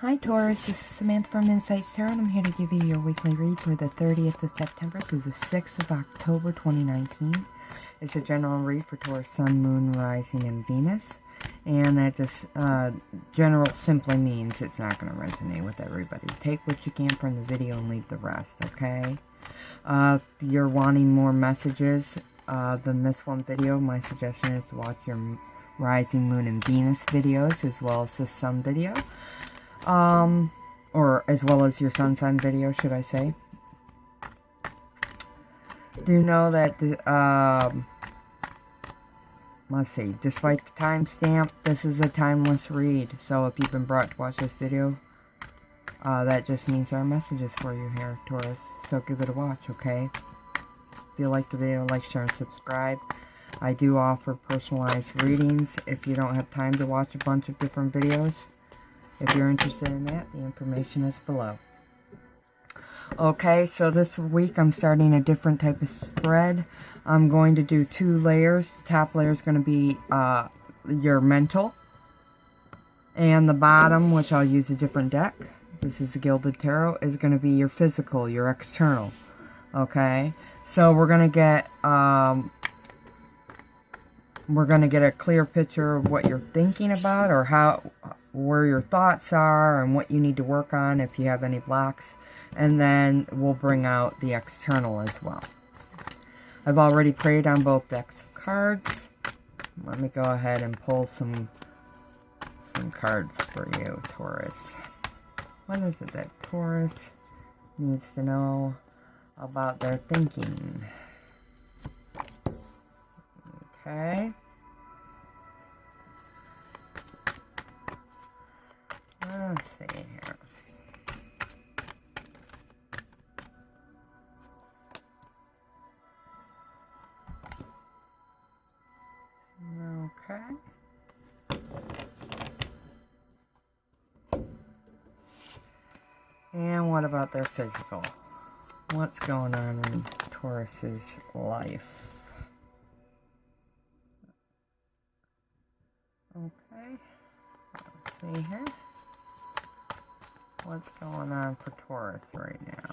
Hi Taurus, this is Samantha from Insights Tarot, and I'm here to give you your weekly read for the 30th of September through the 6th of October 2019. It's a general read for Taurus, Sun, Moon, Rising, and Venus. And that just, general simply means it's not going to resonate with everybody. Take what you can from the video and leave the rest, okay? If you're wanting more messages than this one video, my suggestion is to watch your Rising, Moon, and Venus videos as well as the Sun video. Or as well as your sun sign video, should I say. Do know that, let's see, despite the timestamp, this is a timeless read. So if you've been brought to watch this video, that just means there are messages for you here, Taurus. So give it a watch, okay? If you like the video, like, share, and subscribe. I do offer personalized readings if you don't have time to watch a bunch of different videos. If you're interested in that, the information is below. Okay, so this week I'm starting a different type of spread. I'm going to do 2 layers. The top layer is going to be your mental. And the bottom, which I'll use a different deck, this is the Gilded Tarot, is going to be your physical, your external. Okay, so we're going to get a clear picture of what you're thinking about, or where your thoughts are and what you need to work on if you have any blocks, and then we'll bring out the external as well. I've already prayed on both decks of cards. Let me go ahead and pull some cards for you, Taurus. What is it that Taurus needs to know about their thinking? Okay. Let's see here. Okay. And what about their physical? What's going on in Taurus's life? Okay. Let's see here. What's going on for Taurus right now?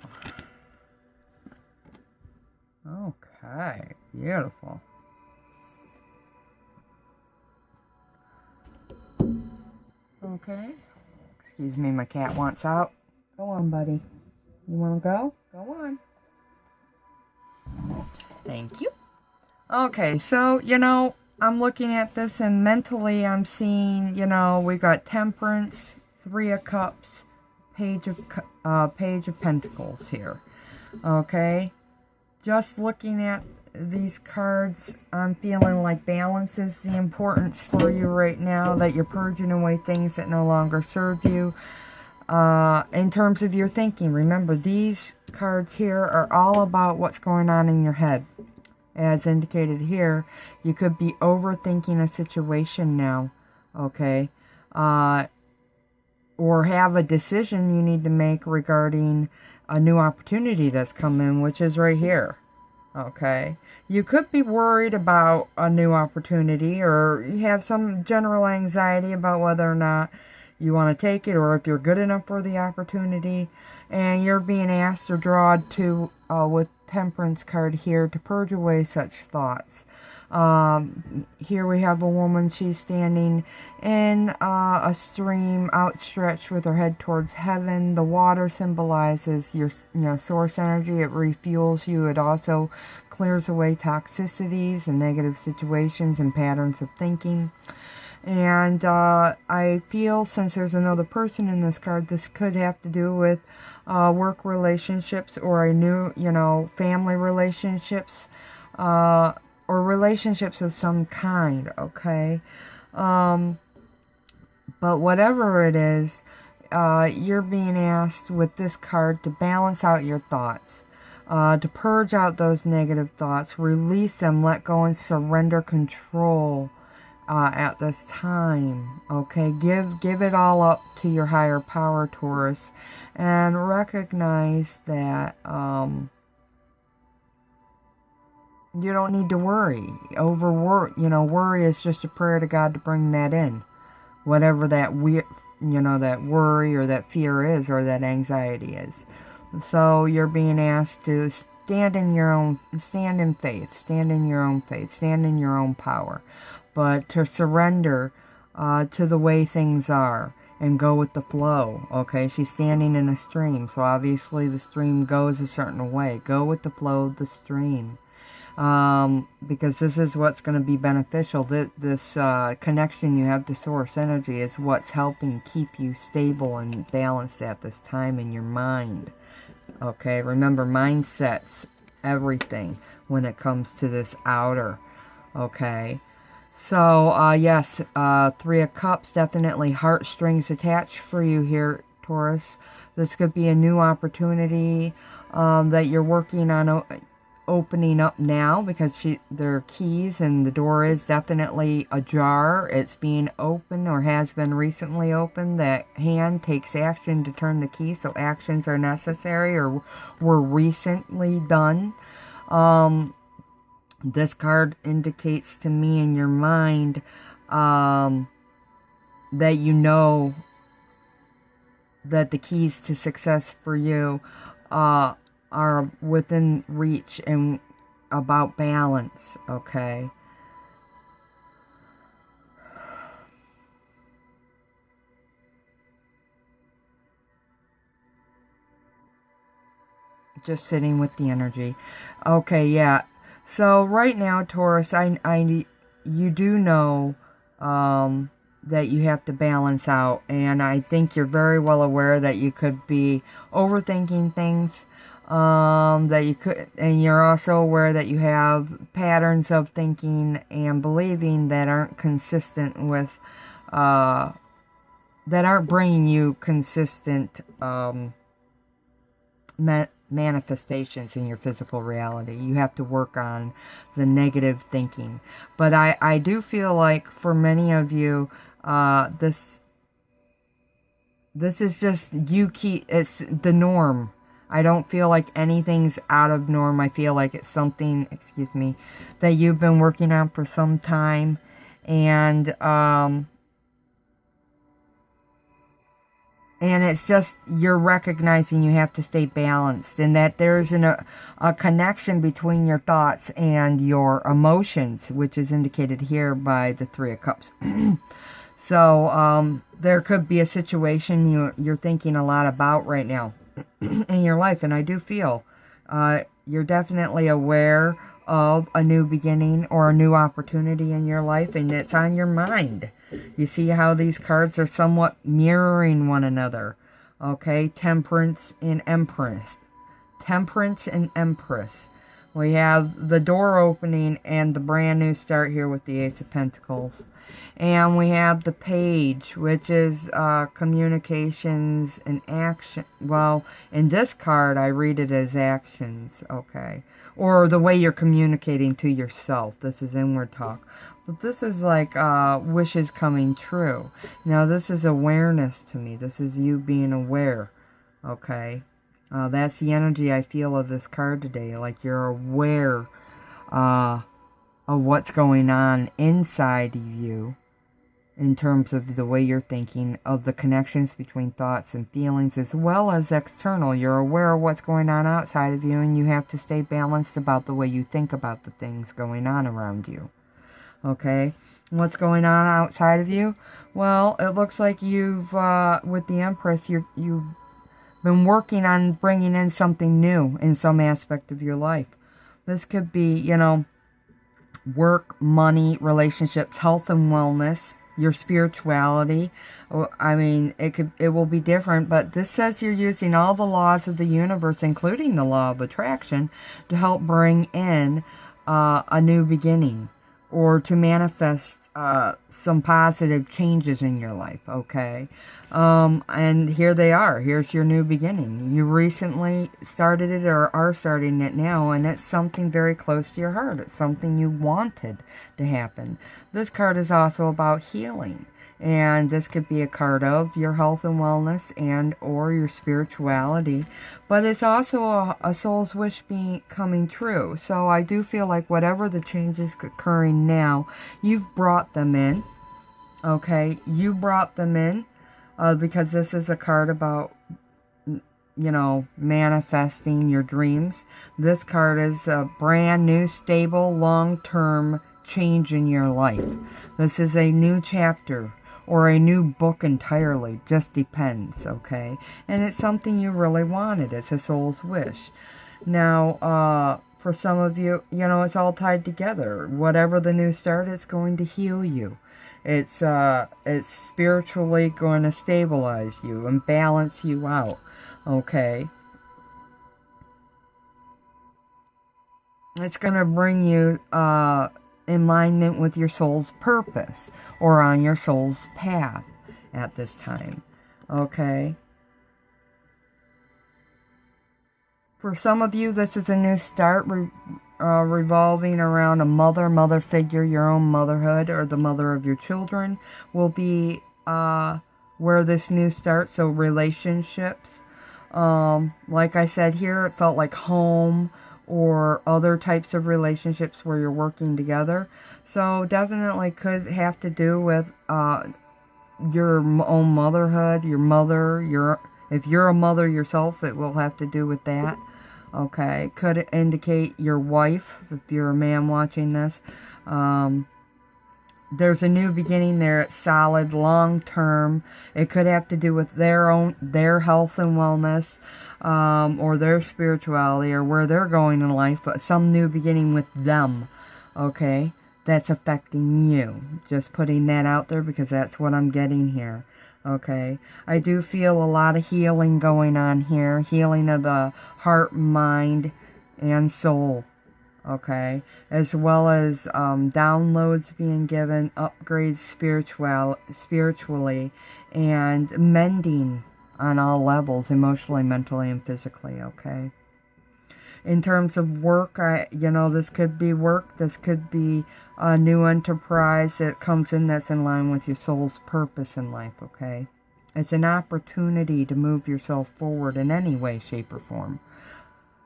Okay, beautiful. Okay. Excuse me, my cat wants out. Go on, buddy. You want to go? Go on. Thank you. Okay, so, I'm looking at this and mentally I'm seeing, we got Temperance, 3 of Cups, Page of Pentacles here. Okay, just looking at these cards, I'm feeling like balance is the importance for you right now, that you're purging away things that no longer serve you. In terms of your thinking, remember these cards here are all about what's going on in your head. As indicated here, you could be overthinking a situation now, okay? Or have a decision you need to make regarding a new opportunity that's come in, which is right here, okay? You could be worried about a new opportunity, or you have some general anxiety about whether or not you want to take it, or if you're good enough for the opportunity, and you're being asked or drawn to, with Temperance card here, to purge away such thoughts. Here we have a woman. She's standing in a stream, outstretched with her head towards heaven. The water symbolizes your source energy. It refuels you. It also clears away toxicities and negative situations and patterns of thinking. And I feel, since there's another person in this card, this could have to do with work relationships, or a new, family relationships, or relationships of some kind, okay? But whatever it is, you're being asked with this card to balance out your thoughts, to purge out those negative thoughts, release them, let go, and surrender control at this time, okay? Give it all up to your higher power, Taurus, and recognize that you don't need to worry. Worry is just a prayer to God to bring that in, whatever that you know, that worry or that fear is, or that anxiety is. So you're being asked to stand in faith, stand in your own faith, stand in your own power, but to surrender to the way things are and go with the flow. Okay, she's standing in a stream, so obviously the stream goes a certain way. Go with the flow of the stream, because this is what's going to be beneficial. This connection you have to source energy is what's helping keep you stable and balanced at this time in your mind. Okay, remember, mindset's everything when it comes to this outer. Okay, so yes, 3 of Cups, definitely heartstrings attached for you here, Taurus. This could be a new opportunity that you're working on opening up now, because there are keys and the door is definitely ajar. It's being opened or has been recently opened. That hand takes action to turn the key, so actions are necessary or were recently done. This card indicates to me in your mind that you know that the keys to success for you are within reach and about balance. Okay, just sitting with the energy. Okay, yeah. So right now, Taurus, you do know that you have to balance out, and I think you're very well aware that you could be overthinking things. That you could, and you're also aware that you have patterns of thinking and believing that aren't consistent with, that aren't bringing you consistent manifestations in your physical reality. You have to work on the negative thinking. But I do feel like for many of you, this is just it's the norm. I don't feel like anything's out of norm. I feel like it's something, excuse me, that you've been working on for some time. And it's just, you're recognizing you have to stay balanced, and that there's a connection between your thoughts and your emotions, which is indicated here by the 3 of Cups. So there could be a situation you're thinking a lot about right now in your life, and I do feel you're definitely aware of a new beginning or a new opportunity in your life, and it's on your mind. You see how these cards are somewhat mirroring one another. Okay, Temperance and Empress. Temperance and Empress. We have the door opening and the brand new start here with the Ace of Pentacles. And we have the Page, which is communications and action. Well, in this card, I read it as actions, okay? Or the way you're communicating to yourself. This is inward talk. But this is like wishes coming true. Now, this is awareness to me. This is you being aware, okay? That's the energy I feel of this card today. Like you're aware of what's going on inside of you in terms of the way you're thinking, of the connections between thoughts and feelings, as well as external. You're aware of what's going on outside of you, and you have to stay balanced about the way you think about the things going on around you. Okay? What's going on outside of you? Well, it looks like you've, with the Empress, you've been working on bringing in something new in some aspect of your life. This could be, you know, work, money, relationships, health and wellness, your spirituality. I mean, it will be different, but this says you're using all the laws of the universe, including the law of attraction, to help bring in a new beginning, or to manifest some positive changes in your life, okay? And here they are. Here's your new beginning. You recently started it or are starting it now, and it's something very close to your heart. It's something you wanted to happen. This card is also about healing, and this could be a card of your health and wellness and or your spirituality, but it's also a soul's wish coming true. So I do feel like whatever the changes occurring now, you've brought them in, okay? You brought them in because this is a card about, you know, manifesting your dreams. This card is a brand new, stable, long-term change in your life. This is a new chapter or a new book entirely. Just depends, okay? And it's something you really wanted. It's a soul's wish. Now, for some of you, you know, it's all tied together. Whatever the new start, it's going to heal you. It's spiritually going to stabilize you and balance you out. Okay. It's going to bring you in alignment with your soul's purpose or on your soul's path at this time. Okay. For some of you, this is a new start revolving around a mother figure. Your own motherhood or the mother of your children will be where this new starts. So relationships. Like I said here, it felt like home or other types of relationships where you're working together. So definitely could have to do with your own motherhood, your mother, if you're a mother yourself, it will have to do with that. Okay, could indicate your wife, if you're a man watching this. There's a new beginning there. It's solid, long-term. It could have to do with their health and wellness, or their spirituality, or where they're going in life, but some new beginning with them, okay, that's affecting you. Just putting that out there because that's what I'm getting here, okay. I do feel a lot of healing going on here, healing of the heart, mind, and soul, okay, as well as downloads being given, upgrades spiritually, and mending on all levels, emotionally, mentally, and physically, okay. In terms of work, you know, this could be work, this could be a new enterprise that comes in that's in line with your soul's purpose in life, okay. It's an opportunity to move yourself forward in any way, shape, or form.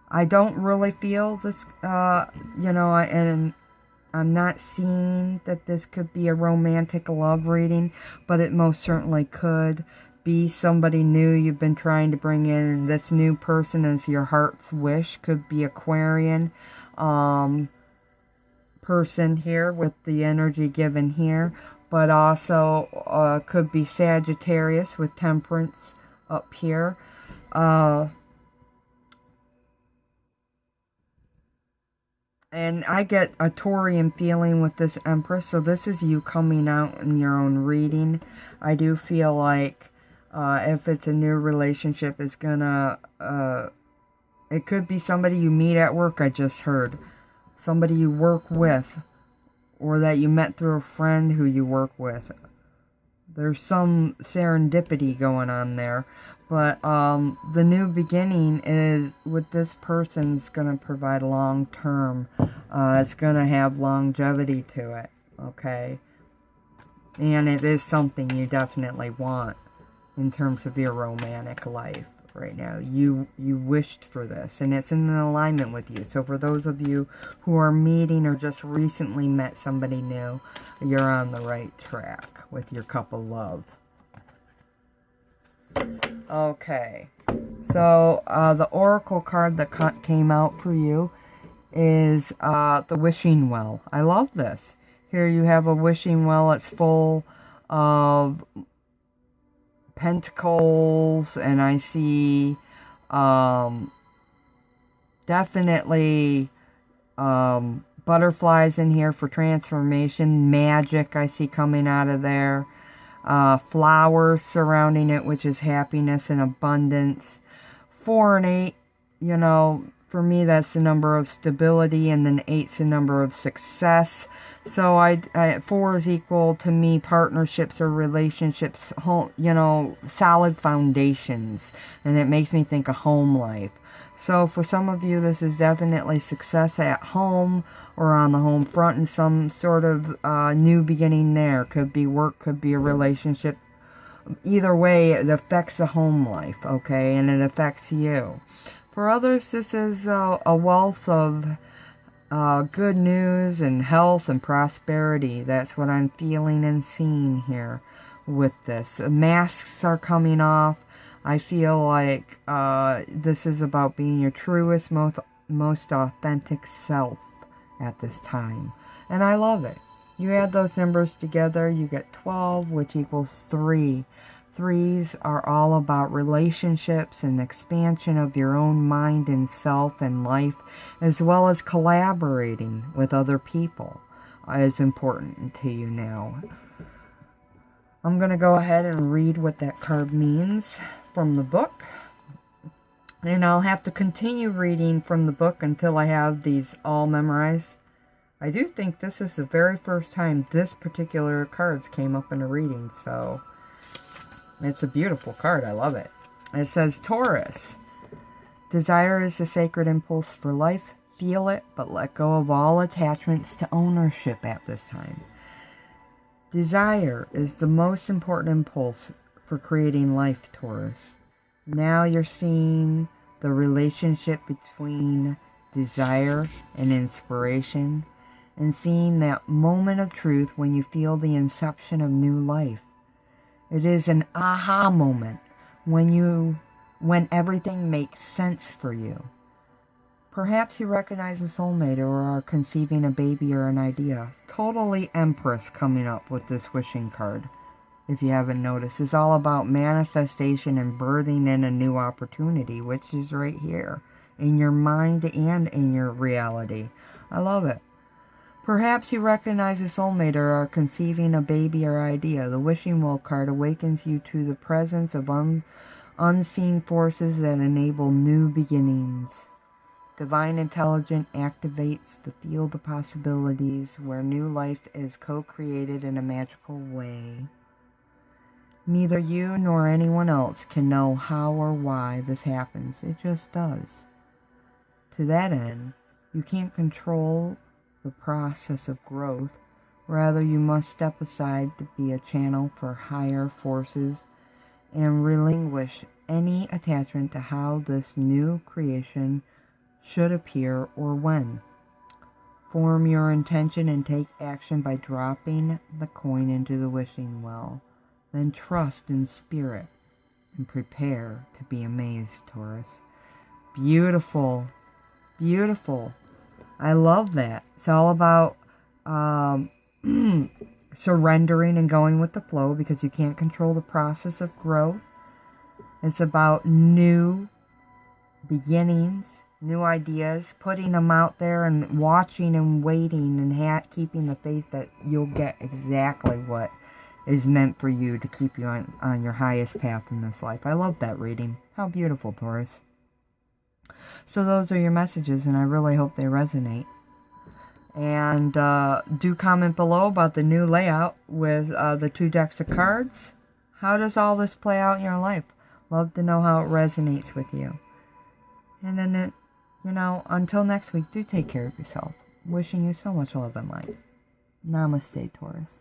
I don't really feel this, you know, and I'm not seeing that this could be a romantic love reading, but it most certainly could be somebody new you've been trying to bring in. This new person is your heart's wish. Could be Aquarian person here with the energy given here, but also could be Sagittarius with Temperance up here. And I get a Taurian feeling with this Empress, so this is you coming out in your own reading. I do feel like if it's a new relationship, it's gonna, it could be somebody you meet at work, I just heard. Somebody you work with, or that you met through a friend who you work with. There's some serendipity going on there. But the new beginning is with this person's going to provide long-term. It's going to have longevity to it, okay? And it is something you definitely want in terms of your romantic life right now. You wished for this, and it's in alignment with you. So for those of you who are meeting or just recently met somebody new, you're on the right track with your cup of love. Okay, so the Oracle card that came out for you is the Wishing Well. I love this. Here you have a wishing well. It's full of pentacles, and I see definitely butterflies in here for transformation. Magic I see coming out of there. Flowers surrounding it, which is happiness and abundance. 4 and 8, you know, for me that's the number of stability, and then 8's the number of success. So 4 is equal to me partnerships or relationships, home, you know, solid foundations, and it makes me think of home life. So for some of you, this is definitely success at home or on the home front, and some sort of new beginning there. Could be work, could be a relationship. Either way, it affects the home life, okay, and it affects you. For others, this is a wealth of good news and health and prosperity. That's what I'm feeling and seeing here with this. Masks are coming off. I feel like this is about being your truest, most authentic self at this time. And I love it. You add those numbers together, you get 12, which equals 3. Threes are all about relationships and expansion of your own mind and self and life, as well as collaborating with other people is important to you now. I'm going to go ahead and read what that card means from the book. And I'll have to continue reading from the book until I have these all memorized. I do think this is the very first time this particular cards came up in a reading, so it's a beautiful card. I love it. It says, Taurus. Desire is a sacred impulse for life. Feel it, but let go of all attachments to ownership at this time. Desire is the most important impulse for creating life, Taurus. Now you're seeing the relationship between desire and inspiration, and seeing that moment of truth when you feel the inception of new life. It is an aha moment when everything makes sense for you. Perhaps you recognize a soulmate or are conceiving a baby or an idea. Totally Empress coming up with this wishing card. If you haven't noticed, it's all about manifestation and birthing in a new opportunity, which is right here in your mind and in your reality. I love it. Perhaps you recognize a soulmate or are conceiving a baby or idea. The Wishing Well card awakens you to the presence of unseen forces that enable new beginnings. Divine intelligence activates the field of possibilities where new life is co-created in a magical way. Neither you nor anyone else can know how or why this happens. It just does. To that end, you can't control the process of growth. Rather, you must step aside to be a channel for higher forces and relinquish any attachment to how this new creation should appear or when. Form your intention and take action by dropping the coin into the wishing well. Then trust in spirit and prepare to be amazed, Taurus. Beautiful. Beautiful. I love that. It's all about surrendering and going with the flow because you can't control the process of growth. It's about new beginnings, new ideas, putting them out there and watching and waiting and keeping the faith that you'll get exactly what is meant for you to keep you on your highest path in this life. I love that reading. How beautiful, Taurus. So those are your messages, and I really hope they resonate. And do comment below about the new layout with the 2 decks of cards. How does all this play out in your life? Love to know how it resonates with you. And then, until next week, do take care of yourself. Wishing you so much love and light. Namaste, Taurus.